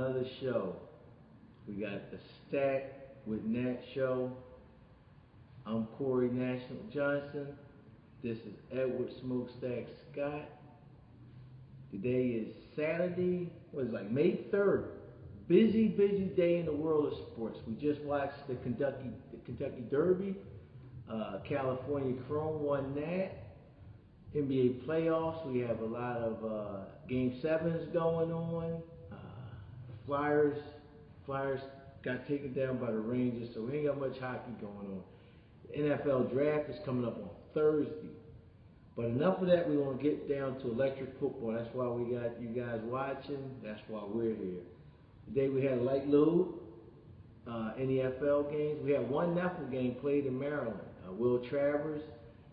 another show. We got the Stack Wit Nat Show. I'm Corey National Johnson. This is Edward SmokeStack Scott. Today is Saturday, May 3rd. Busy day in the world of sports. We just watched the Kentucky Derby. California Chrome won that. NBA playoffs. We have a lot of Game 7s going on. Flyers got taken down by the Rangers, so we ain't got much hockey going on. The NFL draft is coming up on Thursday. But enough of that. We want to get down to electric football. That's why we got you guys watching. That's why we're here. Today we had a light load NFL games. We had one NEFL game played in Maryland. Will Travers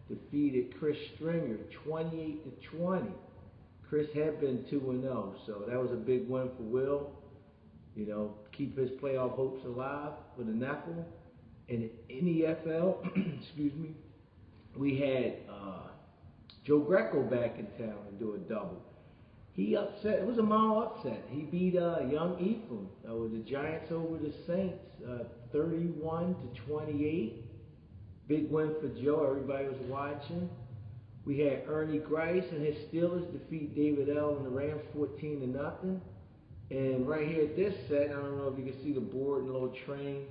defeated Chris Stringer 28-20. Chris had been 2-0, so that was a big win for Will. You know, keep his playoff hopes alive for the NEFL. And in the NFL, excuse me, we had Joe Greco back in town to do a double. He upset. It was a mild upset. He beat young Ephraim with the Giants over the Saints, 31-28. Big win for Joe. Everybody was watching. We had Ernie Grice and his Steelers defeat David L. and the Rams 14-0. And right here at this set, I don't know if you can see the board and the little train.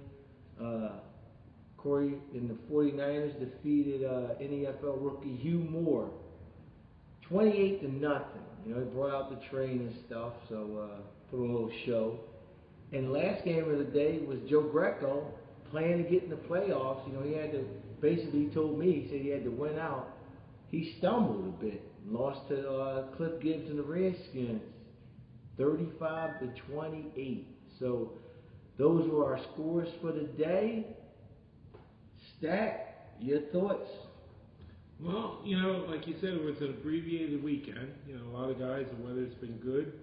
Corey and the 49ers defeated NFL rookie Hugh Moore 28-0. You know, he brought out the train and stuff, so put a little show. And the last game of the day was Joe Greco playing to get in the playoffs. You know, he had to, basically he told me, he said he had to win out. He stumbled a bit, lost to Cliff Gibbs and the Redskins, 35-28. So those were our scores for the day. Stack, your thoughts? Well, you know, like you said, it was an abbreviated weekend. You know, a lot of guys, the weather's been good.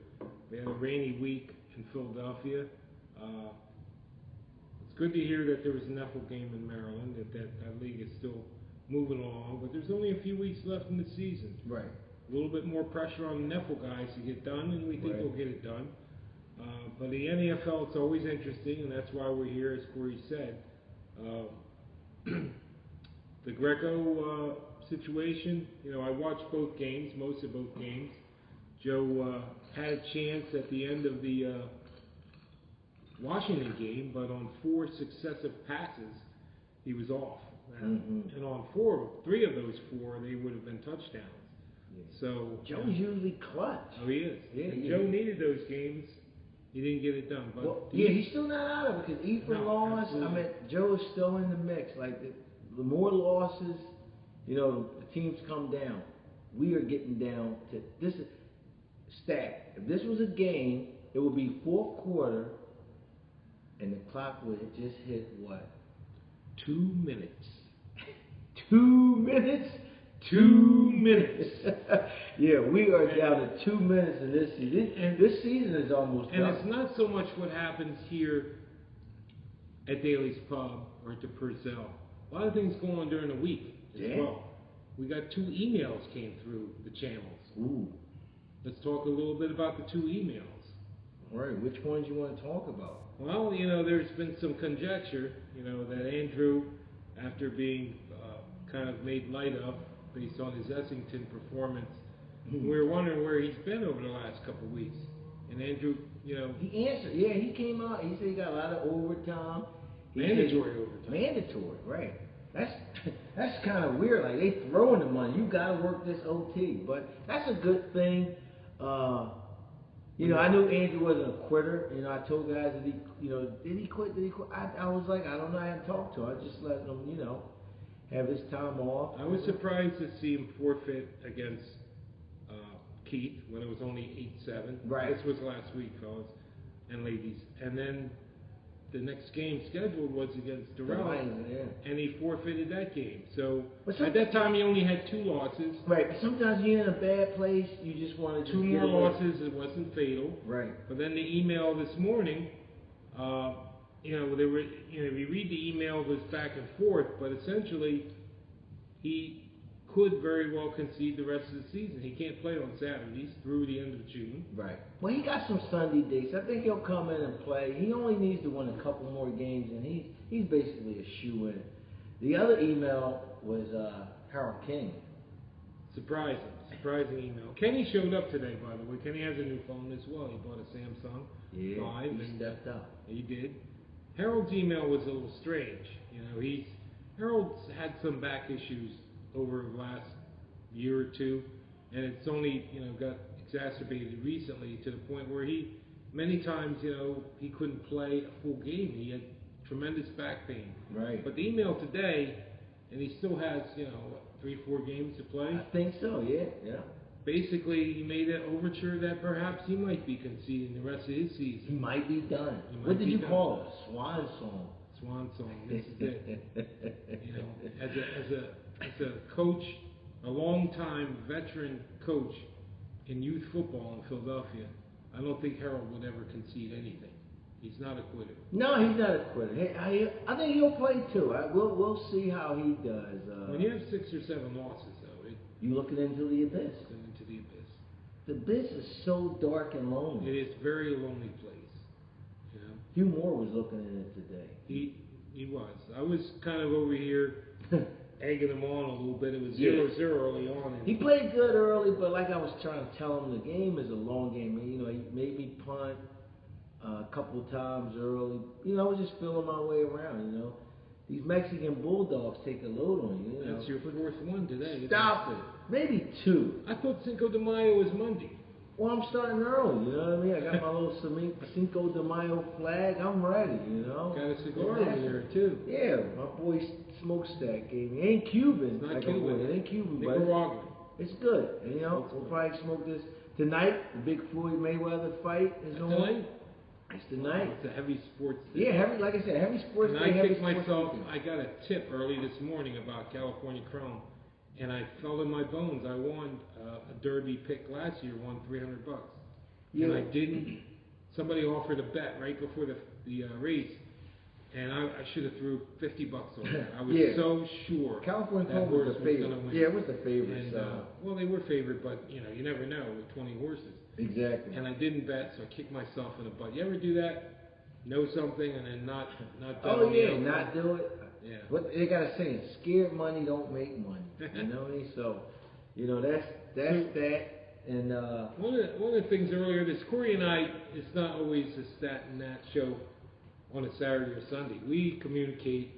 We had a rainy week in Philadelphia. It's good to hear that there was a NEFL game in Maryland, that league is still moving along, but there's only a few weeks left in the season. Right. A little bit more pressure on the NEFL guys to get done, and we think we'll get it done. But the NFL, it's always interesting, and that's why we're here, as Corey said. The Greco situation, you know, I watched both games, most of both games. Joe had a chance at the end of the Washington game, but on 4 successive passes, he was off. And on 3 of those 4, they would have been touchdowns. Yeah. So Joe's usually clutch. Oh, he is. Yeah, Joe needed those games. He didn't get it done. But well, he's still not out of it because Ephraim lost. Absolutely. I mean, Joe is still in the mix. Like the more losses, you know, the teams come down. We are getting down to this. Stack. If this was a game, it would be fourth quarter, and the clock would have just hit what? 2 minutes. 2 minutes. 2 minutes. Yeah, we are down to 2 minutes in this season. And this season is almost done. And it's not so much what happens here at Daly's Pub or at the Purcell. A lot of things go on during the week as well. We got 2 emails came through the channels. Ooh. Let's talk a little bit about the 2 emails. All right, which ones you want to talk about? Well, you know, there's been some conjecture, you know, that Andrew, after being kind of made light of based on his Essington performance, we were wondering where he's been over the last couple of weeks. And Andrew, you know, he answered. Yeah, he came out. He said he got a lot of overtime. Mandatory overtime. Mandatory, right? That's kind of weird. Like they throwing the money. You got to work this OT, but that's a good thing. You know, I knew Andrew wasn't a quitter. You know, I told guys that did he quit? Did he quit? I was like, I don't know. I haven't talked to him. I just let him, you know, have his time off. I was surprised to see him forfeit against Keith when it was only 8-7. Right. This was last week, fellas and ladies. And then the next game scheduled was against Durrell, and he forfeited that game. So at that time, he only had 2 losses. Right. But sometimes you're in a bad place. You just want to 2 more losses. It wasn't fatal. Right. But then the email this morning, you know, they were, you know, if you read the email, it was back and forth, but essentially he could very well concede the rest of the season. He can't play on Saturdays through the end of June. Right. Well, he got some Sunday dates. I think he'll come in and play. He only needs to win a couple more games, and he's basically a shoo-in. The other email was Harold King. Surprising email. Kenny showed up today, by the way. Kenny has a new phone as well. He bought a Samsung 5. He stepped up. He did. Harold's email was a little strange. Harold's had some back issues over the last year or two, and it's only got exacerbated recently to the point where many times he couldn't play a full game. He had tremendous back pain. Right. But the email today, and he still has 3-4 games to play. I think so. Yeah. Basically, he made an overture that perhaps he might be conceding the rest of his season. He might be done. What did you call it? Swan song. Swan song. This is it. As a coach, a long-time veteran coach in youth football in Philadelphia, I don't think Harold would ever concede anything. He's not a quitter. No, he's not a quitter. I think he'll play too. We'll see how he does. When you have 6 or 7 losses, though, you're looking into the abyss. Into the abyss. The abyss is so dark and lonely. It is a very lonely place. Hugh Moore was looking at it today. He was. I was kind of over here egging him on a little bit. It was 0-0 early on. He played good early, but like I was trying to tell him, the game is a long game. He made me punt a couple of times early. I was just feeling my way around. These Mexican Bulldogs take a load on you. That's your 4th one today. Stop it. Maybe 2. I thought Cinco de Mayo was Monday. Well, I'm starting early, you know what I mean? I got my little Cinco de Mayo flag. I'm ready, Got a cigar over there, too. Yeah, my boy SmokeStack gave me. It ain't Cuban. It's not Cuban. It ain't Cuban, but Nicaraguan. it's good. And, we'll probably smoke this tonight. The big Floyd Mayweather fight is on. Tonight? It's tonight. It's a heavy sports day. Yeah, heavy. Like I said, heavy sports and day. I kicked myself. I got a tip early this morning about California Chrome, and I felt in my bones. I won a Derby pick last year. Won $300. Yeah. And I didn't. Somebody offered a bet right before the race, and I should have threw $50 on that. I was so sure. California that Chrome was the favorite. Win. Yeah, it was the favorite. And, well, they were favored, but you never know with 20 horses. Exactly. And I didn't bet, so I kicked myself in the butt. You ever do that? Know something and then not bet Oh on yeah, the outcome? not do it. Yeah. What they got a saying: scared money don't make money. You know what I mean? So, that's that. And one of the things earlier, this Corey and I, it's not always a Stat and Nat show on a Saturday or Sunday. We communicate,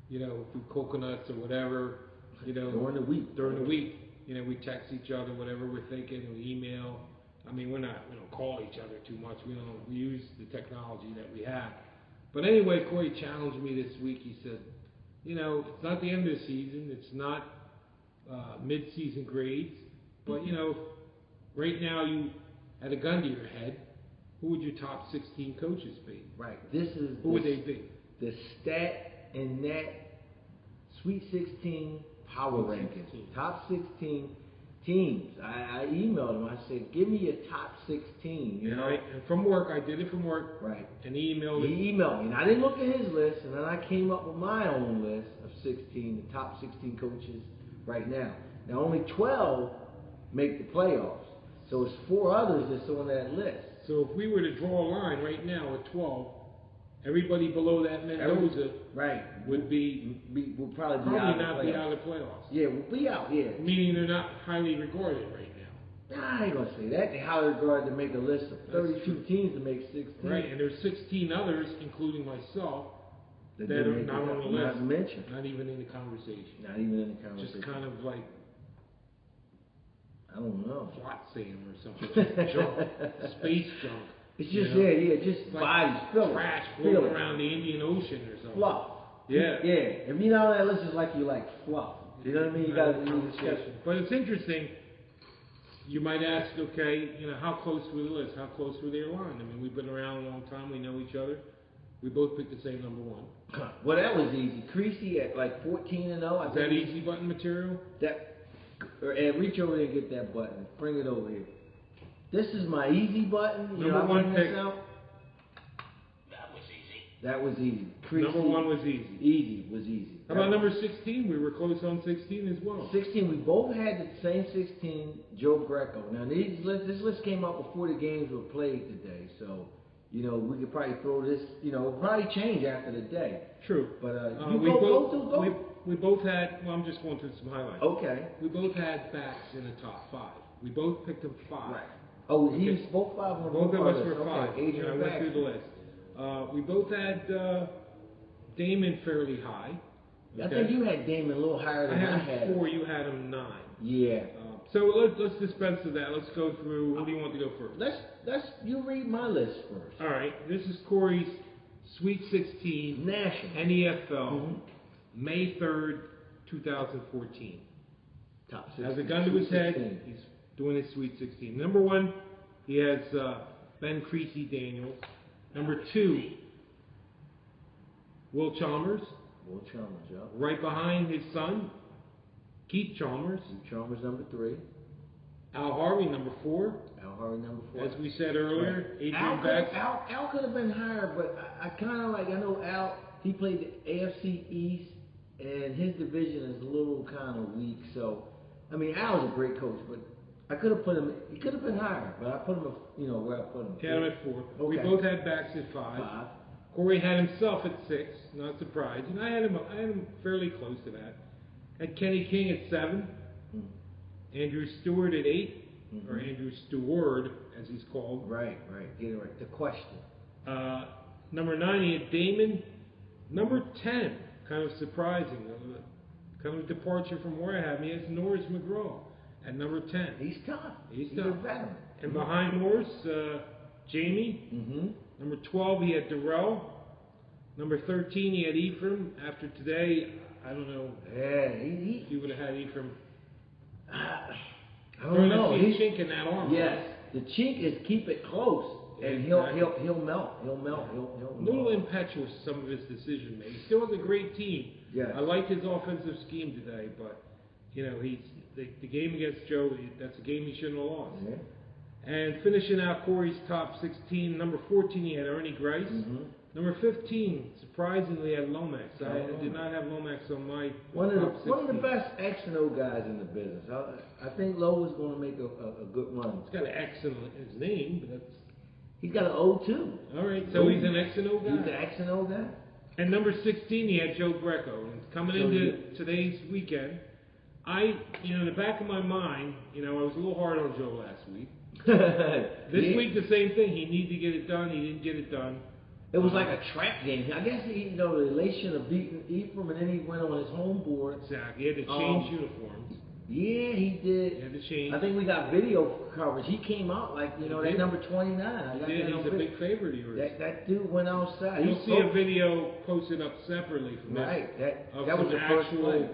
through coconuts or whatever, during the week. During the week, we text each other whatever we're thinking, we email. I mean, we don't call each other too much. We use the technology that we have. But anyway, Corey challenged me this week. He said, it's not the end of the season. It's not mid-season grades. But, right now you had a gun to your head. Who would your top 16 coaches be? Right. Who would they be? The Stack and Nat Sweet 16 Power Rankings. Top 16 teams. I emailed him. I said, give me your top 16. And from work, I did it from work. Right. And he emailed me, and I didn't look at his list, and then I came up with my own list of 16, the top 16 coaches right now. Now, only 12 make the playoffs. So it's 4 others that's on that list. So if we were to draw a line right now at 12, everybody below that Mendoza would will probably not be out of the playoffs. Yeah, we'll be out, yeah. Meaning they're not highly regarded right now. Nah, I ain't going to say that. They're highly regarded to make a list of 32 teams to make 16. Right, and there's 16 others, including myself, that are not on the list. Not mentioned. Not even in the conversation. Not even in the conversation. Just kind of like, I don't know. Flotsam or something. Just junk. Space junk. It's just, just like bodies. Trash floating around the Indian Ocean or something. Fluff. Yeah. Yeah. If you're not on that list, it's like you like fluff. You know what I mean? You got to do discussion. But it's interesting. You might ask, okay, how close were the list? How close were they aligned? I mean, we've been around a long time. We know each other. We both picked the same number 1. Well, that was easy. Creasy at like 14-0. Is that easy button material? Reach over there and get that button. Bring it over here. This is my easy button. Number 1 pick. That was easy. That was easy. Number 1 was easy. Easy was easy. How about number 16? We were close on 16 as well. 16, we both had the same 16, Joe Greco. Now, this list came out before the games were played today, so, you know, we could probably throw this, you know, it'll probably change after the day. True. But we both had, well, I'm just going through some highlights. Okay. We both had backs in the top 5. We both picked them 5. Right. Oh, he was both 5 on both of us were okay. 5. Adrian I went through the list. We both had Damon fairly high. Okay. I think you had Damon a little higher than I had. 4, you had him 9. Yeah. So let's dispense with that. Let's go through. Who do you want to go first? You read my list first. All right. This is Corey's Sweet 16 National NFL, May 3rd, 2014. Top 16. Has a gun to his head. He's doing his Sweet 16. Number 1, he has Ben Creasy Daniels. Number 2, Will Chalmers. Will Chalmers, yeah. Right behind his son, Keith Chalmers. Keith Chalmers, number 3. Al Harvey, number 4. Al Harvey, number 4. As we said earlier, right. Adrian Beck. Al could have been higher, but I kind of like, I know Al, he played the AFC East, and his division is a little kind of weak. So, I mean, Al's a great coach, but I could have put him, he could have been higher, but I put him, you know, where I put him. Yeah, I'm at 4. Okay. We both had backs at 5. Corey had himself at 6, not surprised. And I had him fairly close to that. Had Kenny King at 7. Andrew Stewart at 8, or Andrew Stewart, as he's called. Right. Get it right. The question. Number 9, he had Damon. Number 10, kind of surprising, kind of a departure from where I have him. He has Norris McGraw at number 10. He's tough. He's a tough. veteran. And behind Norris, Jamie. Number 12, he had Darrell. Number 13, he had Ephraim. After today, I don't know. Yeah, if you would have had Ephraim. I don't know. He's chink in that arm. Yes, the chink is keep it close, and he'll melt. He'll melt. A little impetuous some of his decision making. He still has a great team. Yes. I liked his offensive scheme today, but you know the game against Joe. That's a game he shouldn't have lost. Yeah. And finishing out Corey's top 16, number 14, he had Ernie Grice. Number 15, surprisingly, had Lomax. I did not have Lomax on my one top of the best X and O guys in the business. I think Lowe is going to make a good run. He's got an X in his name, but that's... He's got an O too. All right, so he's an X and O guy. He's an X and O guy. And number 16, he had Joe Greco. And coming into today's weekend, in the back of my mind, I was a little hard on Joe last week. This week, the same thing. He needed to get it done. He didn't get it done. It was like a trap game. I guess the elation of beating Ephraim, and then he went on his home board. Exactly. He had to change uniforms. Yeah, he did. He had to change. I think we got video coverage. He came out like, that number 29. I got that. He's a big favorite of yours. That dude went outside. You'll see a video posted up separately from this. Right. That was the first play.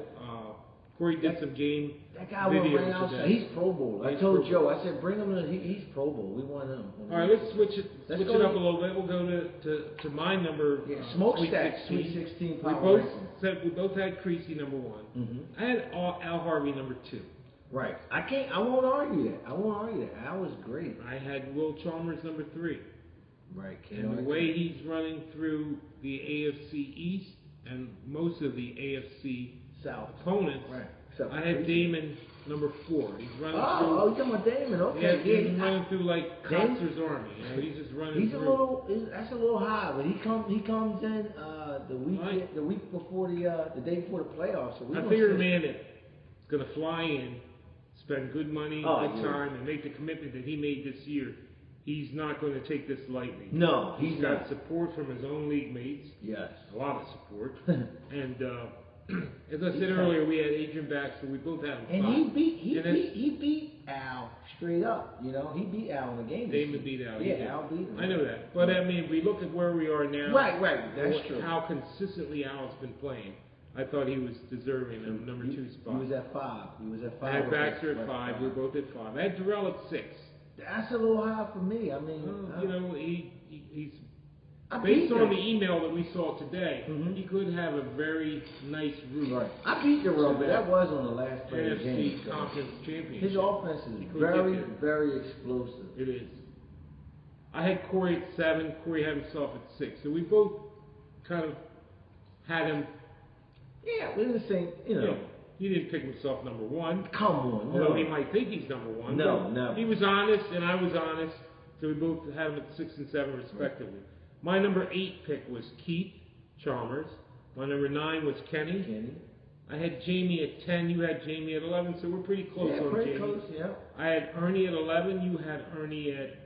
Corey did some game. That guy ran outside. He's Pro Bowl. I told Joe, I said, bring him in. He's Pro Bowl. We want him. All right, let's switch it up a little bit. We'll go to my number. SmokeStack Sweet 16 We both had Creasy number 1. I had Al Harvey number 2. Right. I won't argue that. Al was great. I had Will Chalmers number 3. Right. And the way he's running through the AFC East and most of the AFC South opponents, right. I had Damon number 4. He's running through. Oh, you're talking about Damon? Okay. He's running through like Coxer's army. He's just running through. That's a little high, but he comes in the week before the day before the playoffs. So I figure a man that's going to fly in, spend good money, good time, and make the commitment that he made this year. He's not going to take this lightly. No, he's got support from his own league mates. Yes, a lot of support. And as I said earlier, we had Adrian Baxter. We both had him. And he beat Al straight up. He beat Al in the game. Damon beat Al. Yeah, Al beat him. I know that, but I mean, we look at where we are now. Right. That's true. How consistently Al's been playing. I thought he was deserving of number 2 spot. He was at 5. I had Baxter at 5. We were both at 5. I had Darrell at 6. That's a little high for me. I mean, he's based on the email that we saw today. He could have a very nice route. Right. I beat Darrell, but that was on the last play of the game. NFC Conference Championship. His offense is very, very explosive. It is. I had Corey at 7. Corey had himself at 6. So we both kind of had him. Yeah, we're the same. You know, he didn't pick himself number one. Come on, although he might think he's number one. No. He was honest, and I was honest, so we both had him at 6 and 7 respectively. Right. My number 8 pick was Keith Chalmers. My number 9 was Kenny. I had Jamie at 10. You had Jamie at 11, so we're pretty close on pretty Jamie. Close, yeah. I had Ernie at 11. You had Ernie at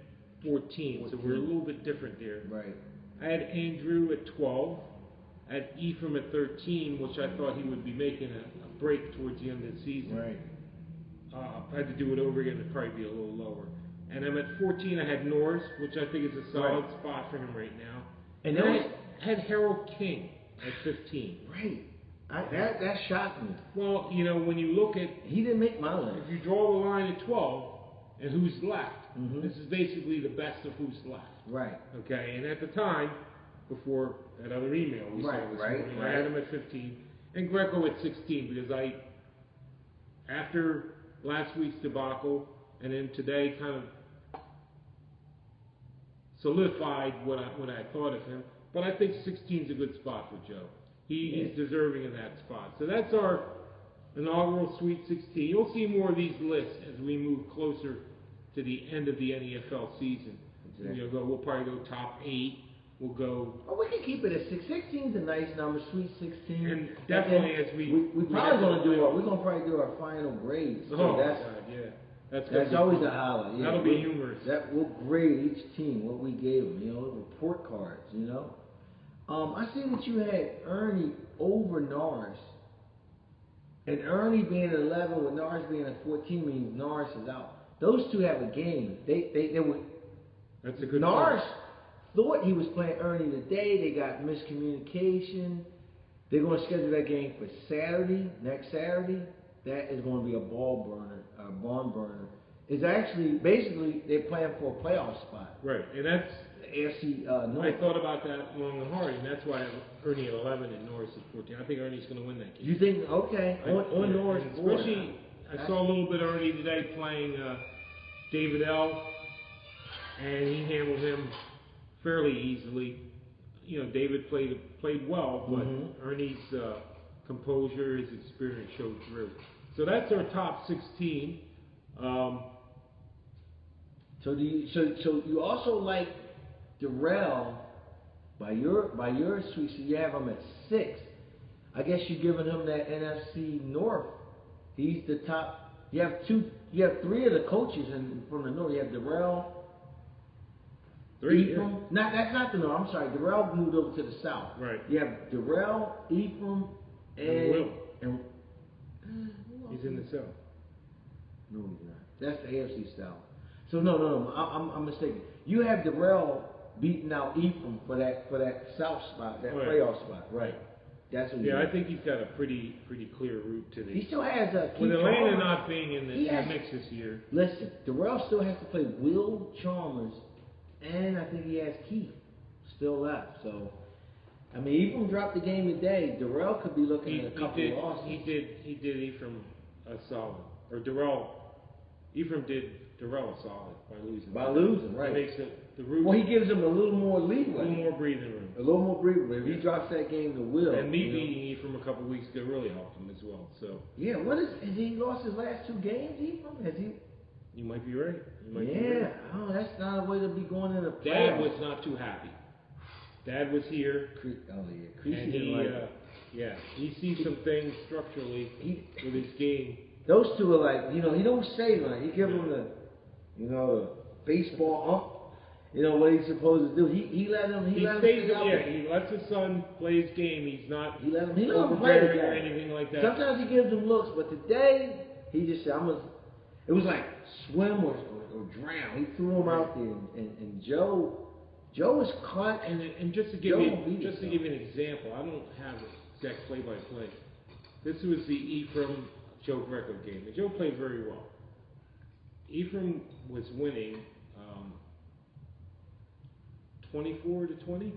14, so we're a little bit different there. Right. I had Andrew at 12. I had Ephraim at 13, which I thought he would be making a break towards the end of the season. Right. I had to do it over again, it'd probably be a little lower. And I'm at 14. I had Norris, which I think is a solid spot for him right now. And then I had Harold King at 15. Right. That shocked me. Well, you know, when you look at... He didn't make my list. If you draw the line at 12, and who's left, this is basically the best of who's left. Right. Okay, and at the time, before that other email we saw this morning, I had him at 15, and Greco at 16, because after last week's debacle, and then today kind of solidified what I thought of him, but I think 16 is a good spot for Joe. He's deserving of that spot. So that's our inaugural Sweet 16. You'll see more of these lists as we move closer to the end of the NEFL season. Exactly. We'll probably go top 8. We'll go. Oh, we can keep it at 6. 16 is a nice number, Sweet 16. And definitely as we're probably going to do we're going to probably do our final grades. So God, yeah. That's always a highlight. Yeah. That'll be humorous. We'll grade each team, what we gave them, report cards, I see that you had Ernie over Norris. And Ernie being at 11 with Norris being at 14 means Norris is out. Those two have a game. They were. That's a good Norris thought he was playing Ernie today. They got miscommunication. They're going to schedule that game for Saturday, next Saturday. That is going to be a barn burner. It's actually, basically, they're playing for a playoff spot. Right, and that's... AFC North. I thought about that long and hard, and that's why I have Ernie at 11 and Norris at 14. I think Ernie's going to win that game. You think? Okay. On Norris. Especially, I saw a little bit of Ernie today playing David L., and he handled him fairly easily. David played well, but Ernie's composure, his experience showed through. So that's our top 16. So you also like Darrell by your sweet, so you have him at 6. I guess you're giving him that NFC North. He's the top. You have 3 of the coaches from the North. You have Darrell. 3. Ephraim. That's not the North. I'm sorry. Darrell moved over to the South. Right. You have Darrell, Ephraim, and Will. And he's in the South. No, he's not. That's the AFC South. So no. I'm mistaken. You have Darrell beating out Ephraim for that South spot, that playoff spot, right? That's what. I think he's got a pretty clear route to the. He still has a. With Atlanta not being in the mix this year. Listen, Darrell still has to play Will Chalmers, and I think he has Keith still left. So, I mean, Ephraim dropped the game today. Darrell could be looking at a couple of losses. He did Ephraim a solid, or Ephraim did Darrell a solid by losing. Right? It makes the route. Well, he gives him a little more leeway, a little more breathing room. A little more breathing room. If he drops that game to Will. And me beating Ephraim a couple of weeks ago really helped him as well. So. Yeah. Has he lost his last 2 games, Ephraim? Has he? You might be right. Oh, that's not a way to be going in a playoff. Dad was not too happy. Dad was here. And he sees some things structurally with his game. Those two are like, he don't say like, he gives him the baseball what he's supposed to do. He let him. He lets his son play his game. He's not. He let him play the or anything like that. Sometimes he gives him looks, but today he just said, it was like swim or drown. He threw him out there, and Joe was caught. And just to give you an example, I don't have exact play-by-play. This was the Ephraim Joe Greco game. And Joe played very well. Ephraim was winning 24-20.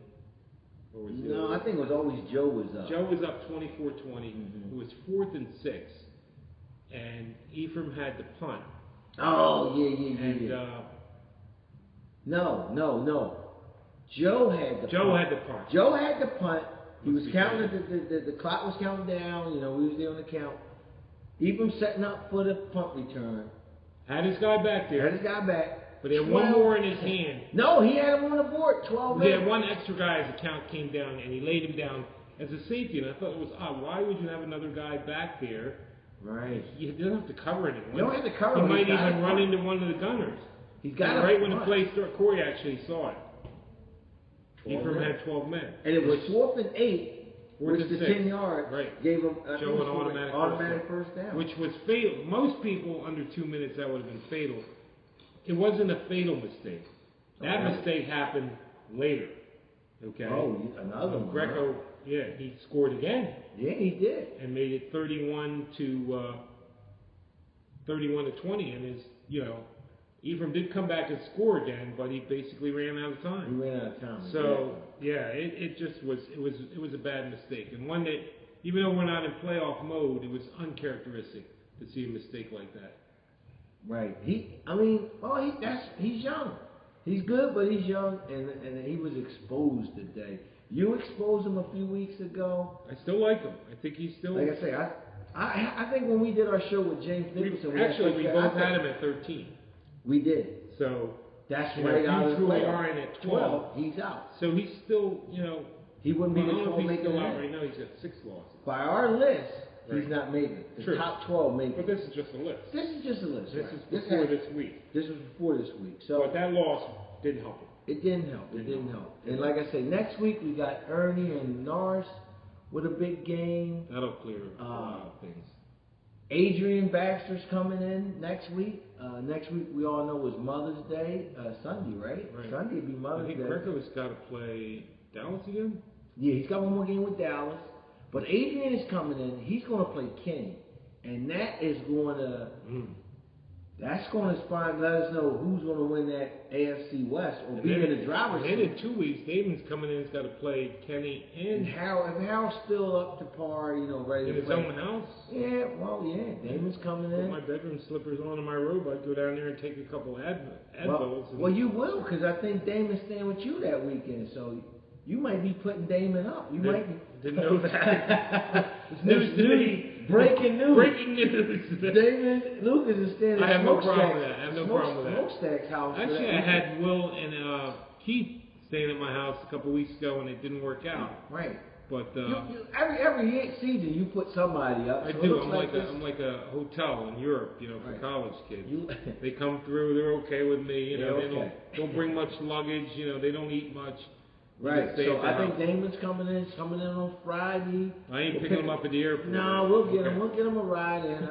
No, I think it was always Joe was up. Joe was up 24-20. It was 4th and 6, and Ephraim had the punt. Oh yeah. And No. Joe had the punt. Joe had the punt. He was counting, the clock was counting down, you know, we was there on the count. Ephraim setting up for the punt return. Had his guy back there. Had his guy back. But he had one more in his hand. No, he had him on the board, 12 He had one extra guy as the count came down, and he laid him down as a safety. And I thought it was odd. Why would you have another guy back there? Right. You don't have to cover anyone. You don't have to cover He him. might even run into one of the gunners. He's got and right when the play started, Corey actually saw it. 12 Ephraim men. had 12 men. And it was 4th and 8. Which the 10 yards gave him Joe an automatic first down. Which was fatal. Most people, under 2 minutes, that would have been fatal. It wasn't a fatal mistake. That mistake happened later. Okay? Oh, another one. Greco, he scored again. Yeah, he did. And made it 31 to 20. And Ephraim did come back and score again, but he basically ran out of time. He ran out of time. So it just was a bad mistake, and one that, even though we're not in playoff mode, it was uncharacteristic to see a mistake like that. Right. He's young. He's good, but he's young, and he was exposed today. You exposed him a few weeks ago. I still like him. I think he's still. Like I say, I think when we did our show with James Nicholson, we both had him at 13. We did. So that's right out of the line at 12. He's out. So he's still, he wouldn't be the 12 making still out right now. He's got 6 losses. By our list, he's not making it. The top 12 make it. But this is just a list. This is just a list. This is before this week. This was before this week. So, but that loss didn't help him. It didn't help. And like I say, next week we got Ernie and Norris with a big game. That'll clear a lot of things. Adrian Baxter's coming in next week. Next week we all know is Mother's Day, Sunday, right? Sunday would be Mother's Day. I think Greco's got to play Dallas again? Yeah, he's got one more game with Dallas. But Adrian is coming in. He's going to play Kenny. And that is going to... That's going to let us know who's going to win that AFC West or be in the driver's seat. And then in 2 weeks, Damon's coming in. He's got to play Kenny and Harold. If Harold's still up to par, ready to play. In his own house? Yeah, Damon's coming in. Put my bedroom slippers on in my robe. I'd go down there and take a couple Advils. Well, you will, because I think Damon's staying with you that weekend. So you might be putting Damon up. Didn't know that. News to me. Breaking news. Breaking news. Damon Lucas is staying at SmokeStack's house. Actually, I had Will and Keith staying at my house a couple weeks ago, and it didn't work out. Right. But every season you put somebody up. I do. I'm like a hotel in Europe, for college kids. They come through. They're okay with me. They don't bring much luggage. They don't eat much. Right, so I think Damon's coming in on Friday. I ain't picking him up at the airport. No, we'll get him. We'll get him a ride in,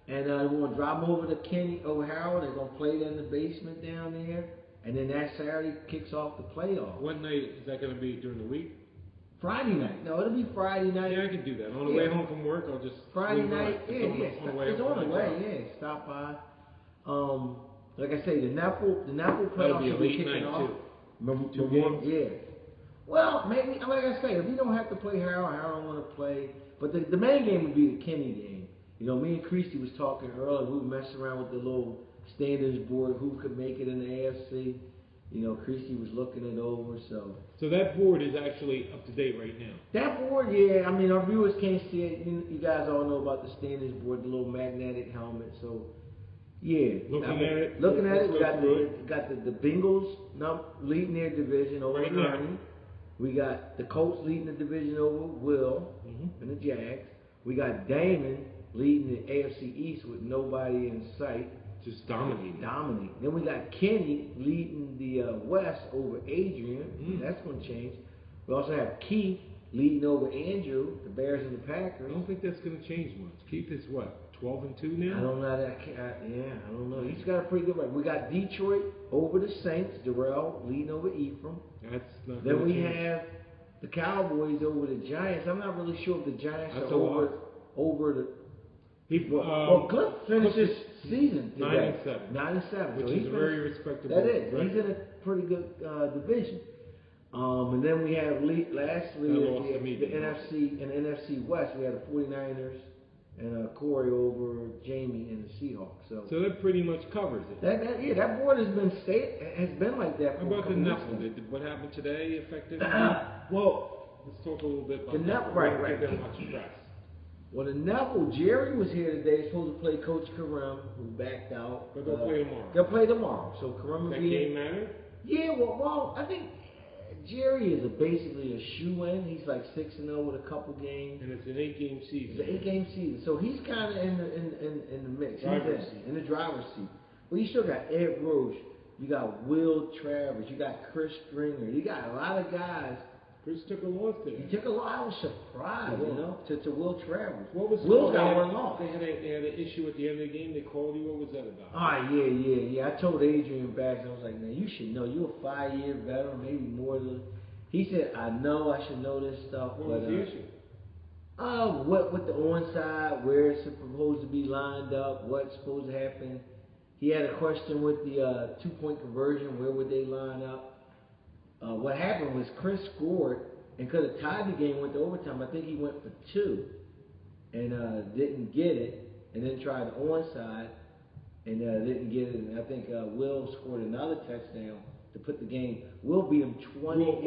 and we're gonna drive him over to Kenny O'Hara. They're gonna play there in the basement down there, and then that Saturday kicks off the playoff. What night is that gonna be during the week? Friday night. No, it'll be Friday night. Yeah, I can do that. On the way home from work, I'll just Friday night. It's on the way. Stop by. Like I say, the Napple playoff will be kicking off. Remember, 2 games. Yeah. Well, maybe, like I say, if we don't have to play Harold don't want to play. But the main game would be the Kenny game. Me and Creasy was talking earlier. We were messing around with the little standings board, who could make it in the AFC. Creasy was looking it over. So that board is actually up to date right now. That board, yeah. I mean, our viewers can't see it. You guys all know about the standings board, the little magnetic helmet. So, yeah. Looking at it, we got the Bengals leading their division over Ernie. We got the Colts leading the division over Will and the Jags. We got Damon leading the AFC East with nobody in sight. Just dominating. Then we got Kenny leading the West over Adrian. That's going to change. We also have Keith leading over Andrew, the Bears and the Packers. I don't think that's going to change much. Keith is what, 12-2 now? I don't know that. I don't know. He's got a pretty good record. We got Detroit over the Saints. Darrell leading over Ephraim. That's not. Then we have the Cowboys over the Giants. I'm not really sure if the Giants are over the. Cliff finished his season today. 9-7, which is very respectable. That is. Right. He's in a pretty good division. And then we have lastly the NFC and NFC West. We had the 49ers and Corey over Jamie and the Seahawks. So that pretty much covers it. That board has been like that for How about a the couple Nepal? weeks. What happened today affected Well, let's talk a little bit about the that. right. Give them much press. Well, the Neville, Jerry was here today, supposed to play Coach Karim, who backed out. But they'll play tomorrow. They'll play tomorrow. So Karim will That be game matter? Yeah, well, I think Jerry is basically a shoe-in. He's like 6-0 with a couple games. And it's an 8-game season. It's an 8-game season, so he's kind of in the mix. Driver's seat. In the driver's seat. Well, you still got Ed Roche, you got Will Travers, you got Chris Stringer, you got a lot of guys. Chris took a loss today. He took a lot. I was surprised, to Will Travers. What was Will's got one loss. They had an issue at the end of the game. They called you. What was that about? Yeah. I told Adrian back, I was like, man, you should know. You're a 5-year veteran, maybe more than. He said, I know I should know this stuff. What was the issue? What with the onside, where it's supposed to be lined up, what's supposed to happen. He had a question with the 2-point conversion, where would they line up? What happened was Chris scored and could have tied the game, went to overtime. I think he went for 2 and didn't get it, and then tried the onside and didn't get it. And I think Will scored another touchdown to put the game. Will beat him 28.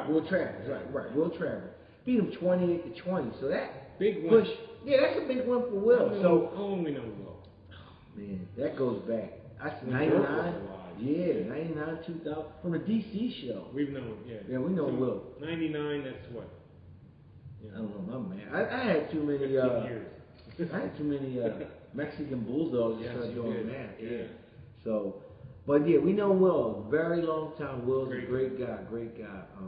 Will Travers, right. Will Travers beat him 28-20. So that big push. win. Yeah, that's a big win for Will. How long we know Will? Oh, man, that goes back. That's 99. Yeah, 99, 2000, from the DC show. We've known, Yeah, we know Will. 99, that's what? I don't know, my man. I had too many, years. I had too many Mexican Bulldogs to start doing that. Yeah. So, but yeah, we know Will. Very long time. Will's a great guy.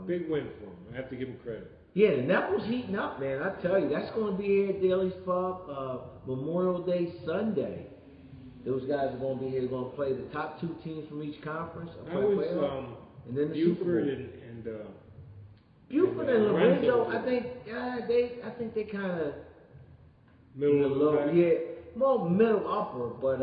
Big win for him. I have to give him credit. Yeah, the Neville's heating up, man. I tell you, that's going to be here at Daly's Pub Memorial Day Sunday. Those guys are going to be here. They're going to play the top 2 teams from each conference. And then the Buford and Buford and Lorenzo. I think they kind of middle. Yeah, more middle upper. But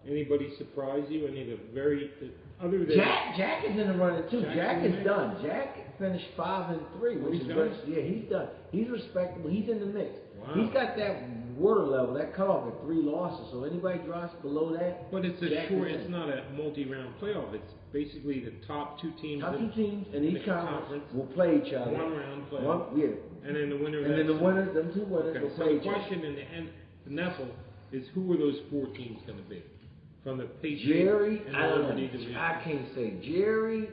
anybody surprise you? Any of the other than Jack is in the running too. Jack is done. Jack finished 5-3, which is good. Yeah, he's done. He's respectable. He's in the mix. Wow. He's got that water level, that cutoff at 3 losses. So anybody drops below that. But it's it's not a multi-round playoff. It's basically the top 2 teams. Top 2 teams in each conference will play each other. 1-round playoff. And then the winner. And then the winners, them 2 winners will play each other. So the question in the Neffel is, who are those 4 teams going to be? From the Patriots Jerry, and I don't know. Division. I can't say. Jerry,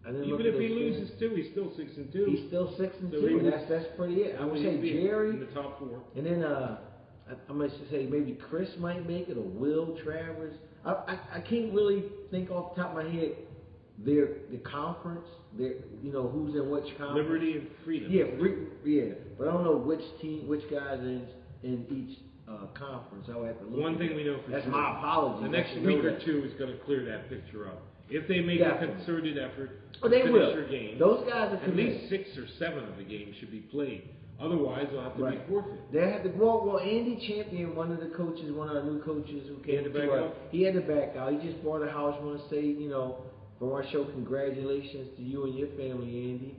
even if he loses 2, he's still 6-2. He's still 6-2. So that's pretty it. I would say Jerry in the top 4. And then I might say maybe Chris might make it, or Will Travers. I can't really think off the top of my head the conference. Who's in which conference. Liberty and Freedom. Yeah, but I don't know which guys in each conference. I would have to look. One thing we know for that's sure. my apology. The next week or 2 is going to clear that picture up. If they make a concerted effort to they finish will. their game, those guys are at least 6 or 7 of the games should be played. Otherwise, they'll have to be forfeit. They have to. Well, Andy Champion, one of our new coaches who came to back out. He had to back out. He just bought a house. I want to say, from our show, congratulations to you and your family, Andy,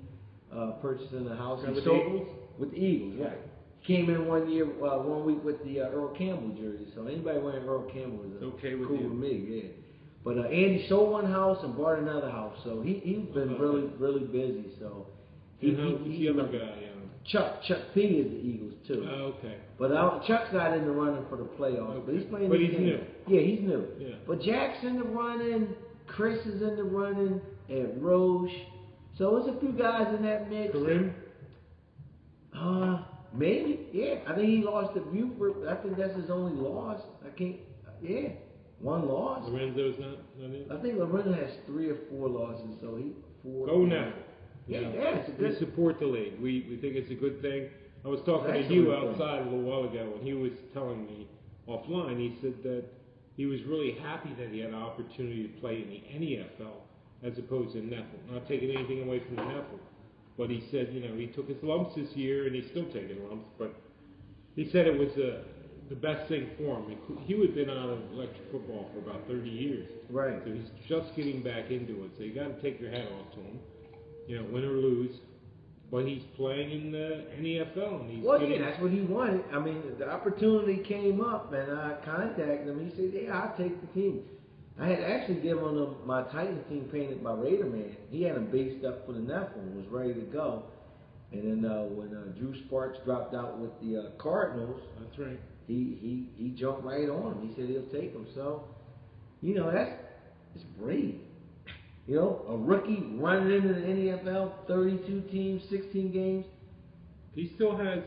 purchasing a house. With the Eagles? With the Eagles, right. Came in 1 week with the Earl Campbell jersey. So anybody wearing Earl Campbell is cool with me, yeah. But Andy sold one house and bought another house. So he's been really busy. So who's the other guy? Chuck P is the Eagles too. Oh, okay. But Chuck's not in the running for the playoffs. But he's playing. But he's new. Yeah, he's new. Yeah. But Jack's in the running. Chris is in the running. And Roche. So there's a few guys in that mix. Karim? Maybe. Yeah. I think he lost to Buford. I think that's his only loss. Yeah. 1 loss. Lorenzo's not in? I think Lorenzo has 3 or 4 losses. So he 4. Go now. Yeah, it's a good. We support the league. We think it's a good thing. I was talking to Hugh outside a little while ago, and he was telling me offline. He said that he was really happy that he had an opportunity to play in the NFL as opposed to Neffel. Not taking anything away from the Neffel, but he said he took his lumps this year, and he's still taking lumps. But he said it was the best thing for him. Hugh had been out of electric football for about 30 years. Right. So he's just getting back into it. So you got to take your hat off to him. Win or lose, But he's playing in the NFL, and he's Well, getting... yeah, that's what he wanted. I mean, the opportunity came up, and I contacted him. He said, "Yeah, I'll take the team." I had actually given him my Titan team painted by Raider Man. He had him based up for the Nephilim and was ready to go. And then when Drew Sparks dropped out with the Cardinals, That's right. He jumped right on him. He said he'll take him. So, it's brave. A rookie running into the NFL, 32 teams, 16 games. He still has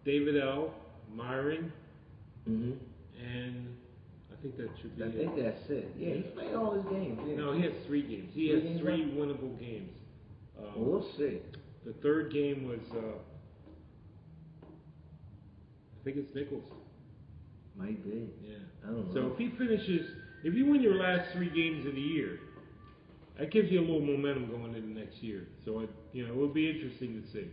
David L., Myron, Mm-hmm. and I think that should be I think that's it. Yeah, he's played all his games. Yeah. No, he has 3 games. He has 3 winnable games. Well, we'll see. The third game was, I think it's Nichols. Might be. Yeah. I don't know. So if you win your last 3 games of the year, that gives you a little momentum going into next year. So it will be interesting to see.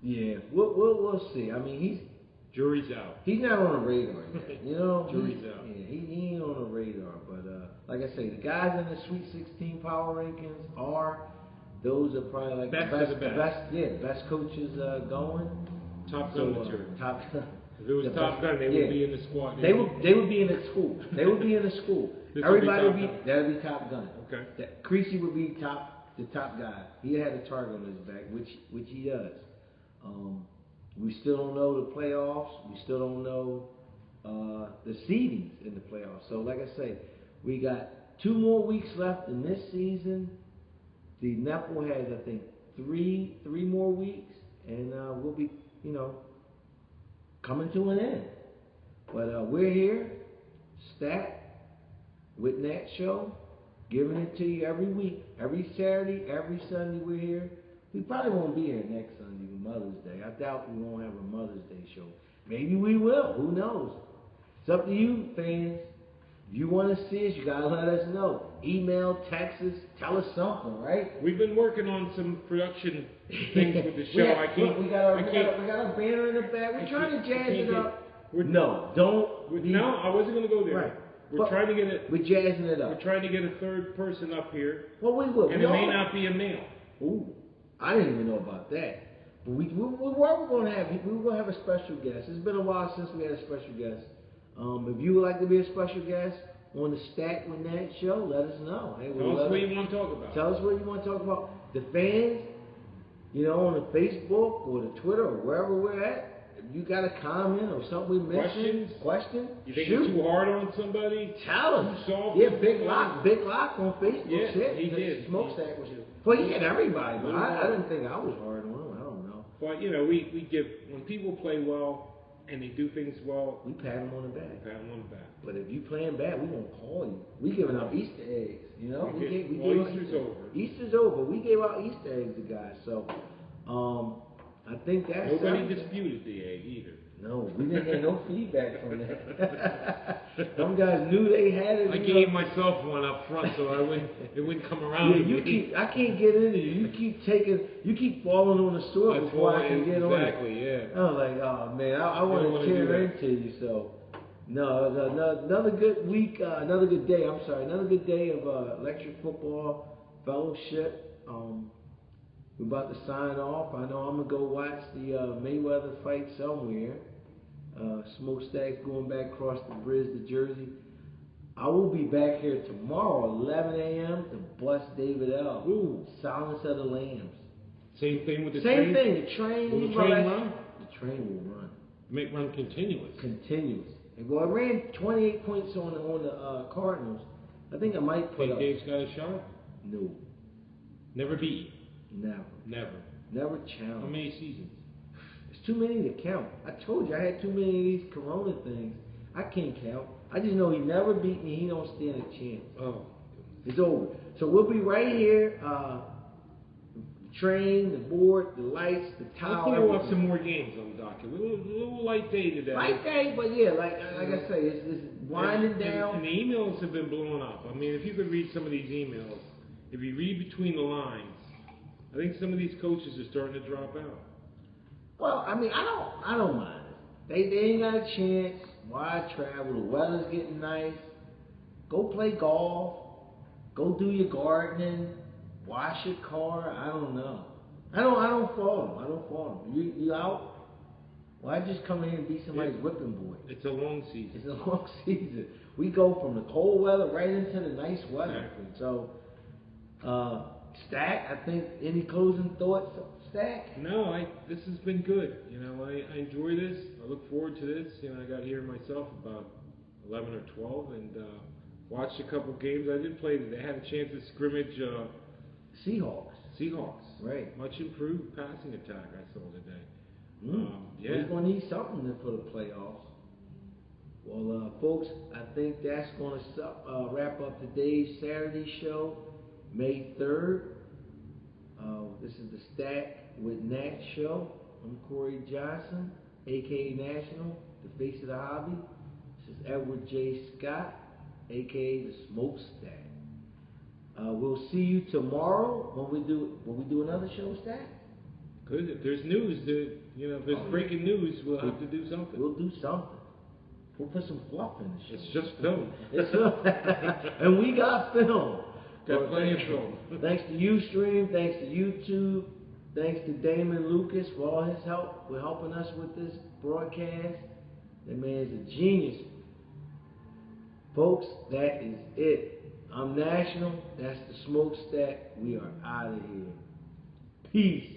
Yeah, we'll see. I mean, jury's out. He's not on the radar yet. Jury's out. Yeah, he ain't on the radar. But like I say, the guys in the Sweet 16 power rankings those are probably like best the of the best. The best coaches going. Top Gun material. Top Gun. If it was Top Gun, they would be in the squad. They would be in the school. They would be in the school. Everybody would be that'd be Top Gun. Okay. Creasy would be the top guy. He had a target on his back, which he does. We still don't know the playoffs. We still don't know the seedings in the playoffs. So, like I say, we got 2 more weeks left in this season. The Nepal has, I think, three more weeks, and we'll be, coming to an end. But we're here, Stack Wit Nat Show, giving it to you every week, every Saturday, every Sunday. We're here. We probably won't be here next Sunday, Mother's Day. I doubt we won't have a Mother's Day show. Maybe we will. Who knows? It's up to you, fans. If you want to see us, you got to let us know. Email, text us, tell us something, right? We've been working on some production things with the show. We got our banner in the back. We're trying to jazz it up. No, I wasn't going to go there. Right. We're trying to get it. We're jazzing it up. We're trying to get a third person up here. Well, we will. And it may not be a male. Ooh, I didn't even know about that. But we were going to have a special guest. It's been a while since we had a special guest. If you would like to be a special guest on the Stack Wit Nat Show, let us know. Hey, tell us what you want to talk about. Tell us what you want to talk about. The fans, on the Facebook or the Twitter or wherever we're at, if you got a comment or something we missed, question, you think you're too hard on somebody? Tell us. Yeah, Big Lock on Facebook. Yeah, said he did. SmokeStack was. Well, he had everybody, but I didn't think I was hard on him. I don't know. But we give, when people play well and they do things well, we pat them on the back. But if you playing bad, we won't call you. We giving out Easter eggs. Easter's over. Easter's over. We gave out Easter eggs to guys. So, I think that's nobody disputed the egg either. No, we didn't get no feedback from that. Some guys knew they had it. I gave myself one up front so it wouldn't come around. I can't get into you. You keep falling on the sword before I can get on. Exactly, yeah. I was like, oh man, I want to tear into you. So, no, another good week, another good day. I'm sorry, another good day of electric football fellowship. We're about to sign off. I know I'm going to go watch the Mayweather fight somewhere. SmokeStack's going back across the bridge to Jersey. I will be back here tomorrow, 11 a.m. to bust David L. Ooh, Silence of the Lambs. Same thing with the train? Same thing. The train. Will the train run? The train will run. Make run continuous. Well, I ran 28 points on the Cardinals. I think I might put up. Dave's got a shot? No. Never beat. Never challenge. How many seasons? It's too many to count. I told you I had too many of these Corona things. I can't count. I just know he never beat me. He don't stand a chance. Oh. It's over. So we'll be right here. The train, the board, the lights, the towel. We'll have some more games on the docket. A little light day today. Light day, but yeah, like I say, it's winding down. And the emails have been blowing up. I mean, if you could read some of these emails, if you read between the lines, I think some of these coaches are starting to drop out. Well, I mean, I don't mind it. They ain't got a chance. Why travel? The weather's getting nice. Go play golf. Go do your gardening. Wash your car. I don't know. I don't don't fault him. You out? Well, I just come in and be somebody's whipping boy. It's a long season. It's a long season. We go from the cold weather right into the nice weather. Exactly. So, Stack, I think, any closing thoughts, Stack? No, this has been good. You know, I enjoy this. I look forward to this. You know, I got here myself about 11 or 12 and watched a couple games. I did play. They had a chance to scrimmage Seahawks. Right. Much improved passing attack I saw today. Yeah. We're going to need something for the playoffs. Well, folks, I think that's going to wrap up today's Saturday show, May 3rd. This is the Stack Wit Nat Show. I'm Corey Johnson, a.k.a. National, the face of the hobby. This is Edward J. Scott, a.k.a. the SmokeStack. We'll see you tomorrow when we do another show, Stack. Good. If there's news, if there's breaking news, we'll have to do something. We'll do something. We'll put some fluff in the show. It's just film. And we got film. Got plenty of film. Thanks to Ustream, thanks to YouTube, thanks to Damon Lucas for all his help with helping us with this broadcast. That man's a genius. Folks, that is it. I'm National. That's the SmokeStack. We are out of here. Peace.